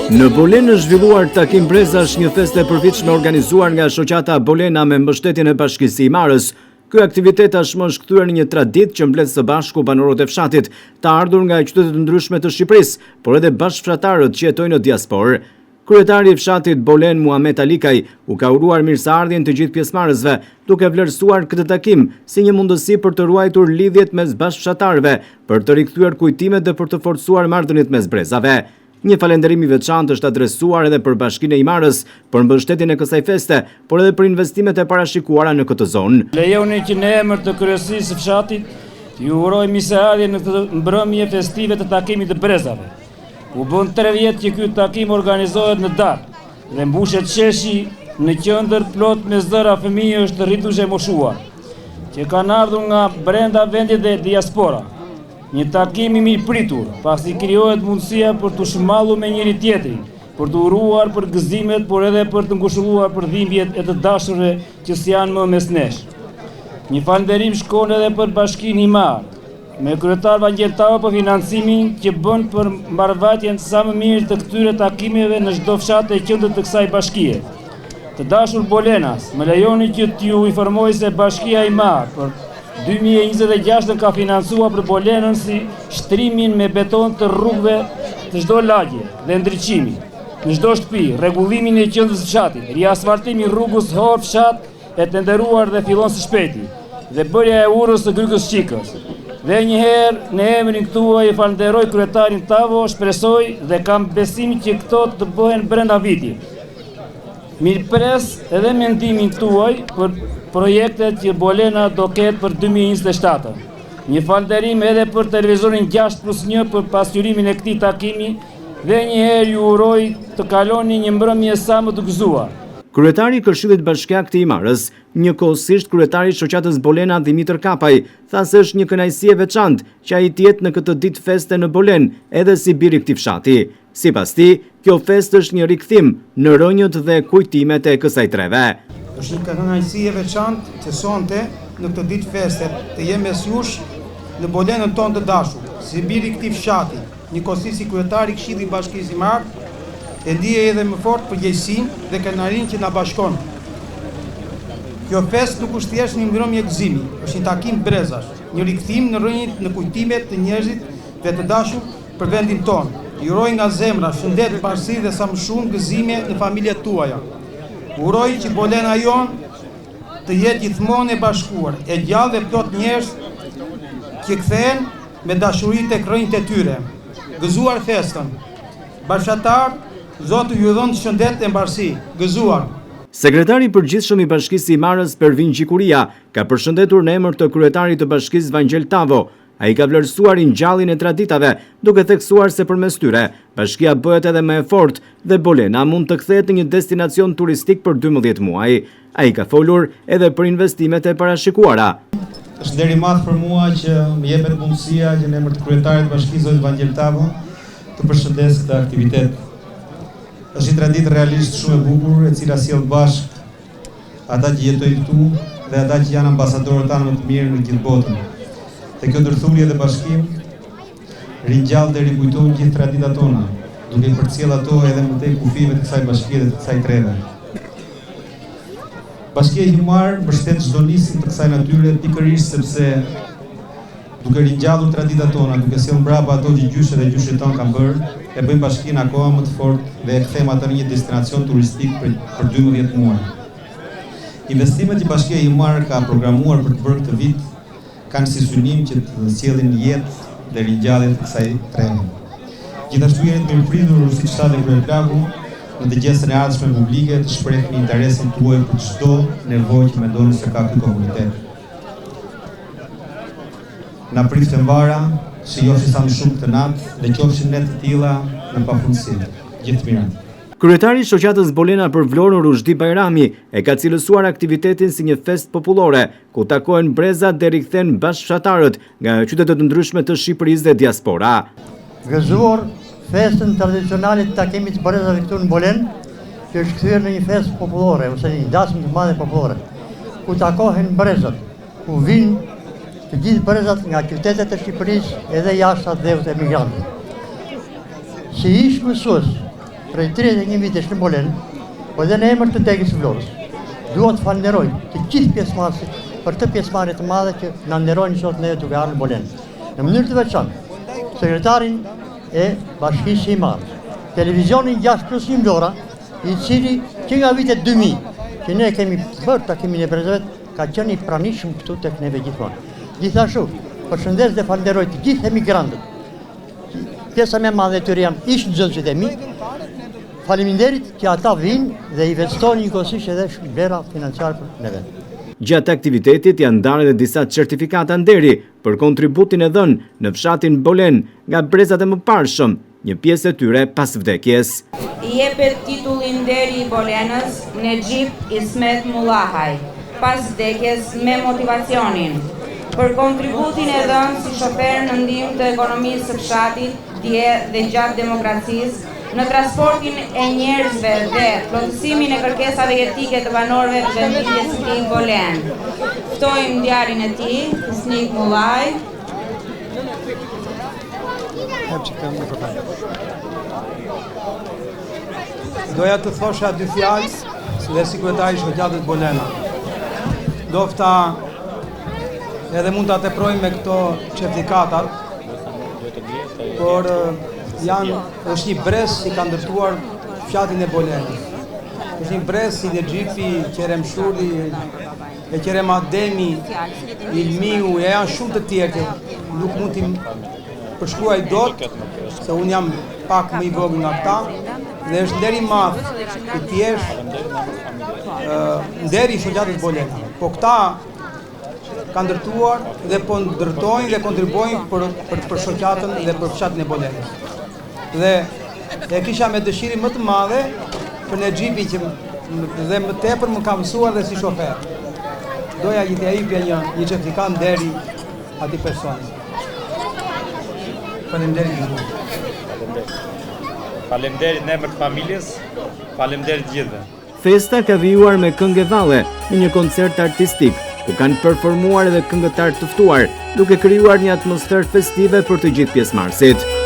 Në Bolen është zhvilluar takim brezash, një festë e përvitshme organizuar nga shoqata Bolena me mbështetjen e Bashkisë së Imarës. Ky aktivitet tashmë është kthyer në një traditë që mbledh së bashku banorët e fshatit, të ardhur nga qytete të ndryshme të Shqipërisë, por edhe bashkëfshatarët që jetojnë në diasporë. Kryetari i fshatit Bolen Muhamet Alikaj u ka uruar mirëseardhjen të gjithë pjesëmarrësve, duke vlerësuar këtë takim si një mundësi për të ruajtur lidhjet mes bashkëfshatarëve, për të rikthyer kujtimet dhe për të forcuar marrëdhëniet mes brezave. Një falënderim i veçantë është adresuar edhe për Bashkinë e Imarës për mbështetjen e kësaj feste, por edhe për investimet e parashikuara në këtë zonë. Lejoni që në emër të kryesisë së fshatit ju uroj mirëseardhje në këtë mbrëmje festive të takimit të brezave. U bën 3 vjet që ky takim organizohet në datë dhe mbushet sheshi në qendër plot me zëra fëmijë është rritues e moshuar, që kanë ardhur nga brenda vendit dhe diaspora. Një takim i mirëpritur, pasi krijohet mundësia për të shmallur me njëri tjetrin, për të uruar për gëzimet, por edhe për të ngushëlluar për dhimbjet e të dashurve që s'janë më mes nesh. Një falënderim shkon edhe për Bashkinë Imar, me kryetar Vangel Tavo për financimin që bën për mbarvajtjen sa më mirë të këtyre takimeve në çdo fshat e qendër të kësaj bashkie. Të dashur Bolenas, më lejoni që t'ju informoj se Bashkia Imar për 2026 ka financuar për Bolenën si shtrimin me beton të rrugëve të çdo lagje dhe ndriçimi në çdo shtëpi, rregullimin e qendrës së fshatit, riasfaltimi rrugës Hor fshat e tenderuar dhe fillon së shpejti, dhe bërja e urës së Grykës Çikës. Dhe njëherë në emrin tuaj e falenderoj kryetarin Tavo, shpresoj dhe kam besim që këto të bëhen brenda vitit. Mirëpres edhe mendimin tuaj për projektet që Bolena do ketë për 2027. Një falënderim edhe për televizorin 6+1 për pasqyrimin e këtij takimi dhe njëherë ju uroj të kaloni një mbrëmje sa më të gëzuar. Kryetari i Këshillit Bashkiak të Imarës, njëkohësisht kryetari i shoqatës Bolena Dimitër Kapaj, tha se është një kënaqësi e veçantë që ai të jetë në këtë ditë feste në Bolen, edhe si biri i këtij fshati. Sipas tij, kjo festë është një rikthim në rënjët dhe kujtimet e kësaj treve. Është një kënaqësi e veçantë që sonte në këtë ditë feste të jem mes jush në Bolenën tonë të dashur, si biri i këtij fshati, njëkohësisht si kryetari i Këshillit Bashkisë Imarë, e ndije edhe më fort përgjegjësinë dhe kënaqërinë që na bashkon. Kjo festë nuk është thjesht një mbrëmje gëzimi, është një takim brezash, një rikthim në rrënjët në kujtimet të njerëzit dhe të dashur për vendin tonë. Ju uroj nga zemra shëndet, bashkësi dhe sa më shumë gëzime në familjet tuaja. Uroj që Bolena jonë të jetë gjithmonë e bashkuar, e gjallë dhe plot njerëz që kthehen me dashuri tek rrënjët e tyre. Gëzuar festën. Bashkëtar, Zoti ju dhon shëndet e mbarësi. Gëzuar. Sekretari i përgjithshëm i Bashkisë së Imarës Pervin Gjikuria ka përshëndetur në emër të kryetarit të Bashkisë Vangel Tavo. Ai ka vlerësuar ringjalljen e traditave, duke theksuar se përmes tyre bashkia bëhet edhe më e fortë dhe Bolena mund të kthehet në një destinacion turistik për 12 muaj. Ai ka folur edhe për investimet e parashikuara. Është nder i madh për mua që më jepet mundësia që në emër të kryetarit të Bashkisë Zoti Vangel Tavo të përshëndes këtë aktivitet. Është një traditë realisht shumë e bukur, e cila sjell bashkë ata që jetojnë këtu dhe ata që janë ambasadorët tanë më të mirë në gjithë botën. Dhe kjo ndërthurje dhe bashkim ringjall dhe rikujton gjithë traditat tona, duke i përcjell ato edhe më tej kufive të kësaj bashkie dhe të kësaj treve. Bashkia Imar mbështet çdo nismë të kësaj natyre pikërisht sepse duke ringjallur traditat tona, duke sjellë mbrapa ato që gjyshet dhe gjyshit tonë kanë bërë, e bëjmë bashkinë akoma më të fortë dhe e kthejmë atë në një destinacion turistik për 12 muaj. Investimet që Bashkia Imar ka programuar për të bërë këtë vit kanë si synim që të sjellin jetë dhe ringjallje të kësaj treve. Gjithashtu jeni të mirëpritur, siç tha dhe kryetari, në të gjesën e ardhshme publike të shprehni interesin tuaj për çdo nevojë që mendoni se ka ky komunitet. Na prit të mbara, shijofshi sa më shumë këtë natë dhe qofshin ne të tilla në pafundësi. Gjithë mirat. Kryetari i shoqatës Bolena për Vlorën Rushdi Bajrami e ka cilësuar aktivitetin si një festë popullore, ku takohen brezat dhe rikthehen bashkëfshatarët nga qytete të ndryshme të Shqipërisë dhe diaspora. Gëzuar festën tradicionale të takimit të brezave këtu në Bolen, që është kthyer në një festë popullore ose një dasmë të madhe popullore, ku takohen brezat, ku vinë të gjithë brezat nga qytetet e Shqipërisë edhe jashtë dhe emigrantë. Si ish mësues prej 31 vitesh në Bolen, po dhe në emër të Degës Vlorës, dua të falenderoj të gjithë pjesëmarrësit për të pjesëmarrje të madhe që na nderojnë sot ne duke ardhur në Bolen. Në mënyrë të veçantë, sekretarin e Bashkisë së Imardhës, televizionin 6+1 Vlora, i cili që nga vitet 2000, që ne kemi bërë takimin e brezave, ka qenë i pranishëm këtu tek neve gjithmonë. Gjithashtu, përshëndes dhe falenderoj të gjithë emigrantët. Pjesa më e madhe e tyre janë ish nxënësit e mi. Faleminderit që ata vinë dhe investojnë njëkohësisht edhe vlera financiare për neve. Gjatë aktivitetit janë ndarë edhe disa certifikata nderi për kontributin e dhënë në fshatin Bolen nga brezat e mëparshëm, një pjesë e tyre pas vdekjes. I jepet titulli nderi i Bolenës Nexhip Ismet Mullahaj, pas vdekjes me motivacionin për kontributin e dhënë si shofer në ndihmë të ekonomisë së fshatit dje dhe gjatë demokracisë, në transportin e njerëzve dhe plotësimin e kërkesave jetike të banorëve të vendimit të tij Bolen. Ftojmë djalin e tij, Ismet Mullahaj. Doja të thosha 2 fjalë dhe si kryetari i shoqatës Bolena. Dofta edhe mund ta teprojmë me këto certifikatat, por është një brez që ka ndërtuar fshatin e Bolenës. Është një brez si Nexhipi, Kerem Shuli, e Kerem Ademi, Ilmiu, e janë shumë të tjerë që nuk mund t'i përshkruaj dot, se unë jam pak më i vogël nga këta, dhe është nderi i madh i thjesht nderi i shoqatës Bolena. Po këta kanë ndërtuar dhe po ndërtojnë dhe kontribuojnë për shoqatën dhe për fshatin e Bolenës. Dhe e kisha me dëshirë më të madhe për Nexhipi që dhe më tepër më ka mësuar dhe si shofer. Doja që t'ia jepja një certifikat nderi atij personi. Faleminderit. Faleminderit në emër të familjes, faleminderit gjithëve. Festa ka vijuar me këngë valle në një koncert artistik, ku kanë performuar edhe këngëtar të ftuar, duke krijuar një atmosferë festive për të gjithë pjesëmarrësit.